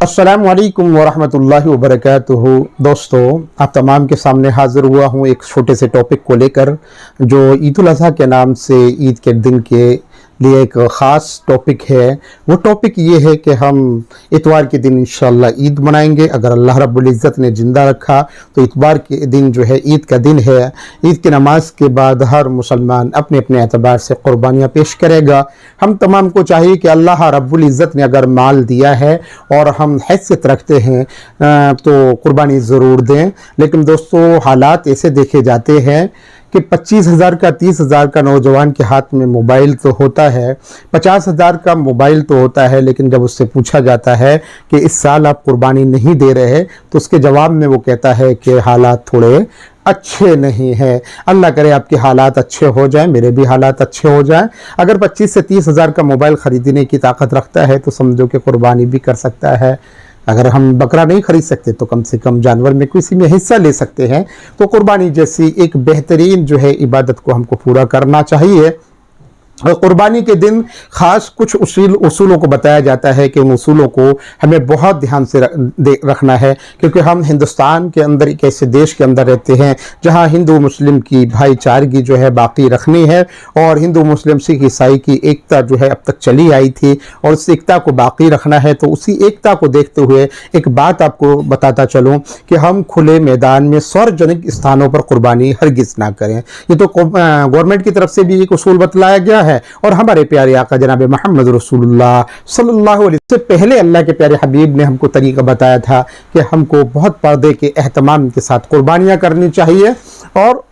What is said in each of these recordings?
अस्सलामु अलैकुम वरहमतुल्लाहि वबरकातुहू। दोस्तों, आप तमाम के सामने हाज़िर हुआ हूँ एक छोटे से टॉपिक को लेकर जो ईद उल अज़हा के नाम से ईद के दिन के लिए एक ख़ास टॉपिक है। वो टॉपिक ये है कि हम इतवार के दिन इंशाअल्लाह ईद मनाएंगे। अगर अल्लाह रब्बुल इज़्ज़त ने ज़िंदा रखा तो इतवार के दिन जो है ईद का दिन है। ईद की नमाज के बाद हर मुसलमान अपने अपने एतबार से क़ुरबानियाँ पेश करेगा। हम तमाम को चाहिए कि अल्लाह रब्बुल इज़्ज़त ने अगर माल दिया है और हम हैसियत रखते हैं तो क़ुरबानी ज़रूर दें। लेकिन दोस्तों, हालात ऐसे देखे जाते हैं कि 25,000 का 30,000 का नौजवान के हाथ में मोबाइल तो होता है, 50,000 का मोबाइल तो होता है, लेकिन जब उससे पूछा जाता है कि इस साल आप कुर्बानी नहीं दे रहे तो उसके जवाब में वो कहता है कि हालात थोड़े अच्छे नहीं हैं। अल्लाह करे आपके हालात अच्छे हो जाएं, मेरे भी हालात अच्छे हो जाएं। अगर 25 से 30,000 का मोबाइल ख़रीदने की ताकत रखता है तो समझो कि कुर्बानी भी कर सकता है। अगर हम बकरा नहीं खरीद सकते तो कम से कम जानवर में किसी में हिस्सा ले सकते हैं। तो कुर्बानी जैसी एक बेहतरीन जो है इबादत को हमको पूरा करना चाहिए। और क़ुरबानी के दिन ख़ास कुछ उसूलों को बताया जाता है कि उन उसूलों को हमें बहुत ध्यान से रखना है, क्योंकि हम हिंदुस्तान के अंदर एक ऐसे देश के अंदर रहते हैं जहां हिंदू मुस्लिम की भाईचारगी जो है बाकी रखनी है। और हिंदू मुस्लिम सिख ईसाई की एकता जो है अब तक चली आई थी और उस एकता को बाकी रखना है। तो उसी एकता को देखते हुए एक बात आपको बताता चलूँ कि हम खुले मैदान में सार्वजनिक स्थानों पर कुर्बानी हरगिज़ ना करें। ये तो गवर्नमेंट की तरफ से भी एक उसूल बतलाया गया है। और हमारे प्यारे आका जनाब मोहम्मद रसूलुल्लाह सल्लल्लाहु अलैहि वसल्लम से पहले अल्लाह के प्यारे हबीब ने हमको तरीका बताया था कि हमको बहुत पर्दे के एहतमाम के साथ कुर्बानियाँ करनी चाहिए। और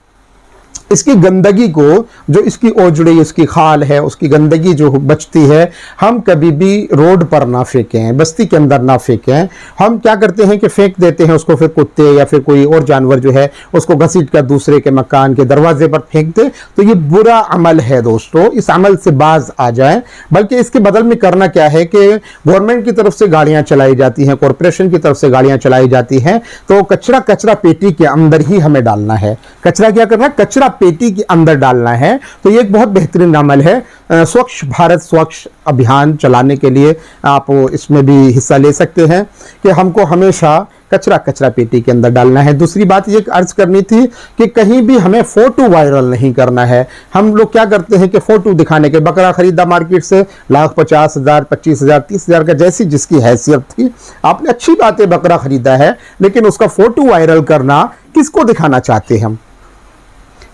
इसकी गंदगी को, जो इसकी ओजड़ी, इसकी खाल है, उसकी गंदगी जो बचती है, हम कभी भी रोड पर ना फेंकें, बस्ती के अंदर ना फेंकें। हम क्या करते हैं कि फेंक देते हैं उसको, फिर कुत्ते या फिर कोई और जानवर जो है उसको घसीट कर दूसरे के मकान के दरवाजे पर फेंक दे। तो ये बुरा अमल है दोस्तों, इस अमल से बाज आ जाए। बल्कि इसके बदल में करना क्या है कि गवर्नमेंट की तरफ से गाड़ियाँ चलाई जाती हैं, कॉरपोरेशन की तरफ से गाड़ियाँ चलाई जाती हैं, तो कचरा पेटी के अंदर ही हमें डालना है। कचरा क्या करना है? कचरा पेटी के अंदर डालना है। तो ये एक बहुत बेहतरीन अमल है। स्वच्छ भारत स्वच्छ अभियान चलाने के लिए आप इसमें भी हिस्सा ले सकते हैं कि हमको हमेशा कचरा पेटी के अंदर डालना है। दूसरी बात ये अर्ज करनी थी कि कहीं भी हमें फोटो वायरल नहीं करना है। हम लोग क्या करते हैं कि फोटो दिखाने के, बकरा खरीदा मार्केट से 1,50,000 25,000 30,000 का, जैसी जिसकी हैसियत थी। आपने अच्छी बात है बकरा खरीदा है, लेकिन उसका फोटो वायरल करना, किसको दिखाना चाहते हैं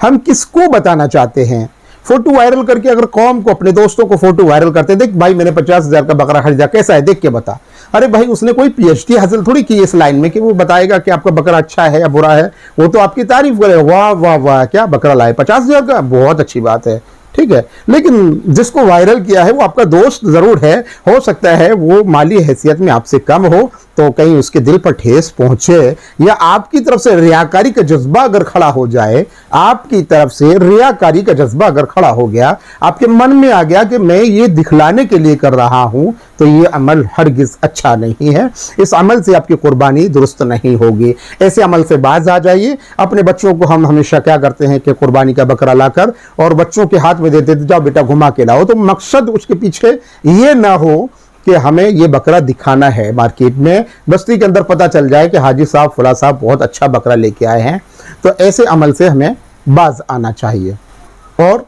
हम किसको बताना चाहते हैं? फोटो वायरल करके अगर कौम को, अपने दोस्तों को फोटो वायरल करते, देख भाई मैंने 50,000 का बकरा खरीदा, कैसा है देख के बता। अरे भाई, उसने कोई पीएचडी हासिल थोड़ी की इस लाइन में कि वो बताएगा कि आपका बकरा अच्छा है या बुरा है। वो तो आपकी तारीफ करे, वाह वाह वाह क्या बकरा लाए, 50,000 का, बहुत अच्छी बात है, ठीक है। लेकिन जिसको वायरल किया है वो आपका दोस्त जरूर है, हो सकता है वो माली हैसियत में आपसे कम हो, तो कहीं उसके दिल पर ठेस पहुंचे, या आपकी तरफ से रियाकारी का जज्बा अगर खड़ा हो जाए, आपकी तरफ से रियाकारी का जज्बा अगर खड़ा हो गया, आपके मन में आ गया कि मैं ये दिखलाने के लिए कर रहा हूं, तो ये अमल हरगिज अच्छा नहीं है। इस अमल से आपकी कुर्बानी दुरुस्त नहीं होगी। ऐसे अमल से बाज आ जाइए। अपने बच्चों को हम हमेशा क्या करते हैं कि कुर्बानी का बकरा लाकर और बच्चों के हाथ में देते, जाओ बेटा घुमा के लाओ। तो मकसद उसके पीछे ये ना हो कि हमें ये बकरा दिखाना है मार्केट में, बस्ती के अंदर पता चल जाए कि हाजी साहब फला साहब बहुत अच्छा बकरा लेके आए हैं। तो ऐसे अमल से हमें बाज आना चाहिए। और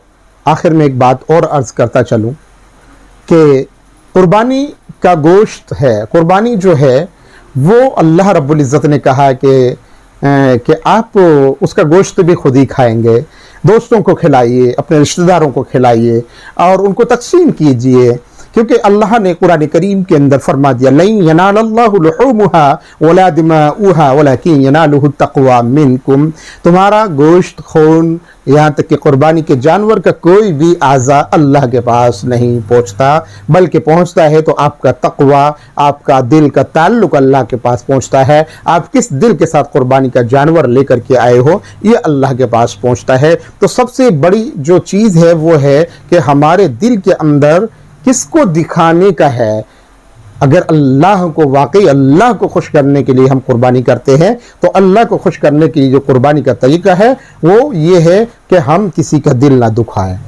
आखिर में एक बात और अर्ज करता चलूं कि कुर्बानी का गोश्त है, कुर्बानी जो है वो अल्लाह रब्बुल इज़्ज़त ने कहा कि आप उसका गोश्त भी खुद ही खाएंगे। दोस्तों को खिलाइए, अपने रिश्तेदारों को खिलाइए और उनको तक़सीम कीजिए, क्योंकि अल्लाह ने कुरान करीम के अंदर फरमा दिया, लन यनालल्लाहु लुहूमुहा वला दिमाउहा वलाकिन यनालुहु तक़वा मिनकुम। तुम्हारा गोश्त, खून, यहाँ तक कि कुर्बानी के जानवर का कोई भी आज़ा अल्लाह के पास नहीं पहुँचता, बल्कि पहुँचता है तो आपका तक़वा, आपका दिल का ताल्लुक अल्लाह के पास पहुँचता है। आप किस दिल के साथ कुर्बानी का जानवर लेकर के आए हो, ये अल्लाह के पास पहुँचता है। तो सबसे बड़ी जो चीज़ है वो है कि हमारे दिल के अंदर किसको दिखाने का है। अगर अल्लाह को, वाकई अल्लाह को खुश करने के लिए हम कुर्बानी करते हैं, तो अल्लाह को खुश करने के लिए जो कुर्बानी का तरीका है वो ये है कि हम किसी का दिल ना दुखाएं,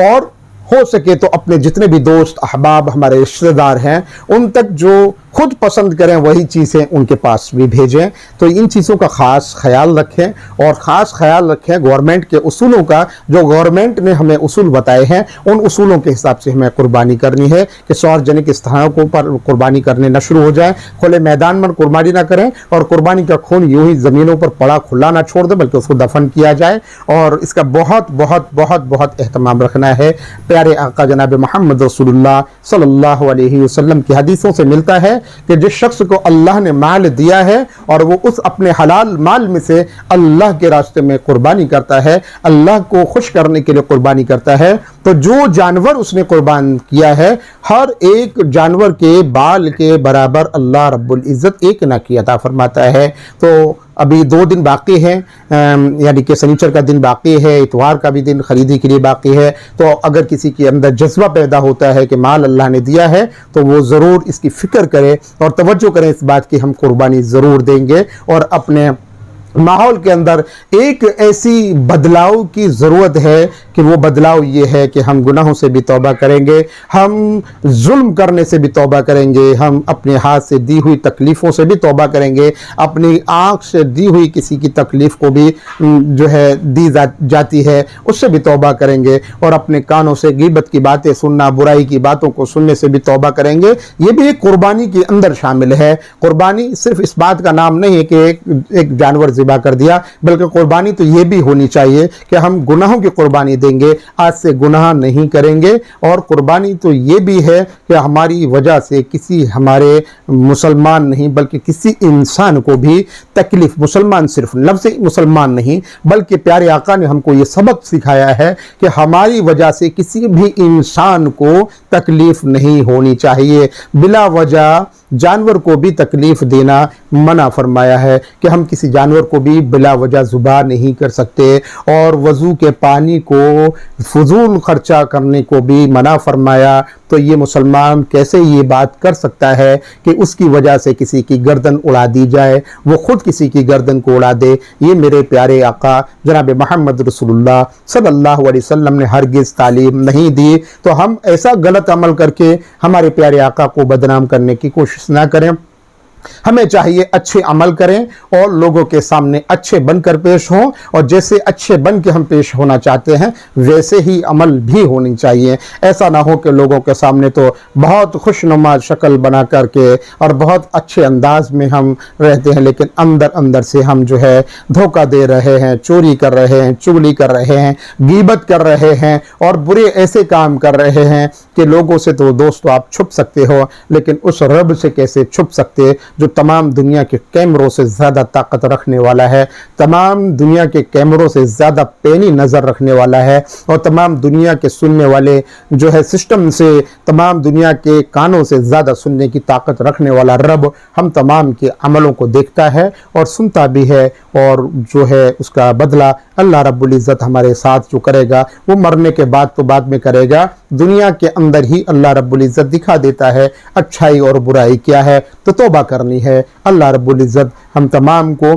और हो सके तो अपने जितने भी दोस्त अहबाब हमारे रिश्तेदार हैं उन तक जो खुद पसंद करें वही चीज़ें उनके पास भी भेजें। तो इन चीज़ों का ख़ास ख्याल रखें और ख़ास ख्याल रखें गवर्नमेंट के उसूलों का, जो गवर्नमेंट ने हमें उसूल बताए हैं उन उसूलों के हिसाब से हमें कुर्बानी करनी है कि सार्वजनिक स्थानों को पर कुर्बानी करने न शुरू हो जाए, खुले मैदान में कुर्बानी ना करें और कुर्बानी का खून यूं ही ज़मीनों पर पड़ा खुला ना छोड़ दें बल्कि उसको दफन किया जाए। और इसका बहुत बहुत बहुत बहुत एहतमाम रखना है। प्यारे आका जनाब मोहम्मद रसूलुल्लाह सल्लल्लाहु अलैहि वसल्लम की हदीसों से मिलता है कि जिस शख्स को अल्लाह ने माल दिया है और वो उस अपने हलाल माल में से अल्लाह के रास्ते में कुर्बानी करता है, अल्लाह को खुश करने के लिए कुर्बानी करता है, तो जो जानवर उसने कुर्बान किया है हर एक जानवर के बाल के बराबर अल्लाह रब्बुल इज़्ज़त एक ना की अता फरमाता है। तो अभी 2 दिन बाकी हैं, यानी कि शनिचर का दिन बाकी है, इतवार का भी दिन खरीदी के लिए बाकी है। तो अगर किसी के अंदर जज्बा पैदा होता है कि माल अल्लाह ने दिया है तो वो ज़रूर इसकी फ़िक्र करे और तवज्जो करें इस बात की हम कुर्बानी ज़रूर देंगे। और अपने माहौल के अंदर एक ऐसी बदलाव की ज़रूरत है कि वो बदलाव ये है कि हम गुनाहों से भी तौबा करेंगे, हम जुल्म करने से भी तौबा करेंगे, हम अपने हाथ से दी हुई तकलीफ़ों से भी तौबा करेंगे, अपनी आँख से दी हुई किसी की तकलीफ़ को भी जो है दी जाती है उससे भी तौबा करेंगे और अपने कानों से गीबत की बातें सुनना, बुराई की बातों को सुनने से भी तौबा करेंगे। ये भी एक कुर्बानी के अंदर शामिल है। कुर्बानी सिर्फ इस बात का नाम नहीं है कि एक जानवर ज़िबा कर दिया, बल्कि कुर्बानी तो ये भी होनी चाहिए कि हम गुनाहों की कुर्बानी देंगे, आज से गुनाह नहीं करेंगे। और कुर्बानी तो ये भी है कि हमारी वजह से किसी हमारे मुसलमान नहीं बल्कि किसी इंसान को भी तकलीफ, मुसलमान सिर्फ लफ्ज़ मुसलमान नहीं बल्कि प्यारे आका ने हमको ये सबक सिखाया है कि हमारी वजह से किसी भी इंसान को तकलीफ नहीं होनी चाहिए। बिला वजह जानवर को भी तकलीफ देना मना फरमाया है कि हम किसी जानवर को भी बिला वजह ज़ुबा नहीं कर सकते और वज़ू के पानी को फजूल खर्चा करने को भी मना फरमाया। तो ये मुसलमान कैसे ये बात कर सकता है कि उसकी वजह से किसी की गर्दन उड़ा दी जाए, वो खुद किसी की गर्दन को उड़ा दे। ये मेरे प्यारे आका जनाब मोहम्मद रसूलुल्लाह सल्लल्लाहु अलैहि वसल्लम ने हरगिज़ तालीम नहीं दी। तो हम ऐसा गलत अमल करके हमारे प्यारे आका को बदनाम करने की कोशिश ना करें। हमें चाहिए अच्छे अमल करें और लोगों के सामने अच्छे बनकर पेश हों और जैसे अच्छे बन के हम पेश होना चाहते हैं वैसे ही अमल भी होनी चाहिए। ऐसा ना हो कि लोगों के सामने तो बहुत खुशनुमा शक्ल बना करके और बहुत अच्छे अंदाज में हम रहते हैं लेकिन अंदर अंदर से हम जो है धोखा दे रहे हैं, चोरी कर रहे हैं, चुगली कर रहे हैं, गीबत कर रहे हैं और बुरे ऐसे काम कर रहे हैं कि लोगों से तो दोस्तों आप छुप सकते हो लेकिन उस रब से कैसे छुप सकते जो तमाम दुनिया के कैमरों से ज़्यादा ताकत रखने वाला है, तमाम दुनिया के कैमरों से ज़्यादा पैनी नज़र रखने वाला है और तमाम दुनिया के सुनने वाले जो है सिस्टम से तमाम दुनिया के कानों से ज़्यादा सुनने की ताकत रखने वाला रब हम तमाम के अमलों को देखता है और सुनता भी है और जो है उसका बदला अल्लाह रब्बुल इज़्ज़त हमारे साथ जो करेगा वो मरने के बाद तो बाद में करेगा। दुनिया के अंदर ही अल्लाह रब्बुल इज़्ज़त दिखा देता है अच्छाई और बुराई क्या है। तो तौबा करनी है। अल्लाह रब्बुल इज़्ज़त हम तमाम को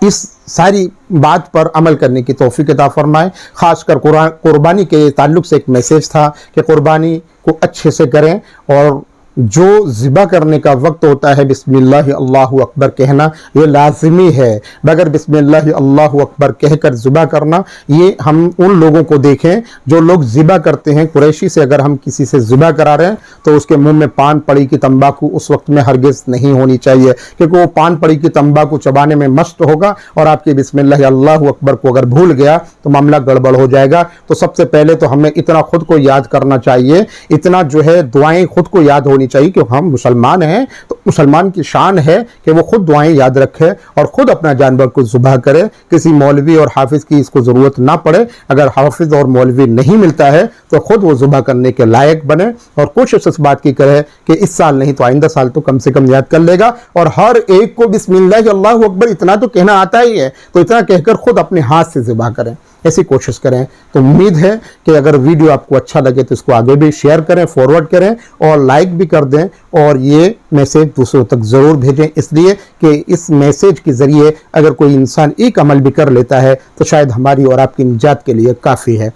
इस सारी बात पर अमल करने की तौफीक अता फरमाए। ख़ासकर कुर्बानी के ताल्लुक़ से एक मैसेज था कि कुर्बानी को अच्छे से करें और जो ज़िबा करने का वक्त होता है बिस्मिल्लाह अल्लाहु अकबर कहना ये लाजिमी है। बगैर बिस्मिल्लाह अल्लाहु अकबर कहकर ज़िबा करना, ये हम उन लोगों को देखें जो लोग ज़िबा करते हैं। कुरैशी से अगर हम किसी से ज़िबा करा रहे हैं तो उसके मुंह में पान पड़ी की तंबाकू उस वक्त में हरगिज़ नहीं होनी चाहिए क्योंकि वो पान पड़ी की तंबाकू चबाने में मस्त होगा और आपके बिस्मिल्लाह अल्लाहु अकबर को अगर भूल गया तो मामला गड़बड़ हो जाएगा। तो सबसे पहले तो हमें इतना खुद को याद करना चाहिए, इतना जो है दुआएं खुद को याद होनी चाहिए कि हम मुसलमान हैं। तो मुसलमान की शान है कि वो खुद दुआएं याद रखे और खुद अपना जानवर को ज़ुबह करे। किसी मौलवी और हाफिज़ की इसको ज़रूरत ना पड़े। अगर हाफिज़ और मौलवी नहीं मिलता है तो खुद वो ज़ुबह करने के लायक बने और कोशिश इस बात की करे कि इस साल नहीं तो आइंदा साल तो कम से कम याद कर लेगा। और हर एक को बिस्मिल्लाह अल्लाहु अकबर इतना तो कहना आता ही है तो इतना कहकर खुद अपने हाथ से ज़िबा करें, ऐसी कोशिश करें। तो उम्मीद है कि अगर वीडियो आपको अच्छा लगे तो इसको आगे भी शेयर करें, फॉरवर्ड करें और लाइक भी कर दें और ये मैसेज दूसरों तक ज़रूर भेजें, इसलिए कि इस मैसेज के ज़रिए अगर कोई इंसान एक अमल भी कर लेता है तो शायद हमारी और आपकी निजात के लिए काफ़ी है।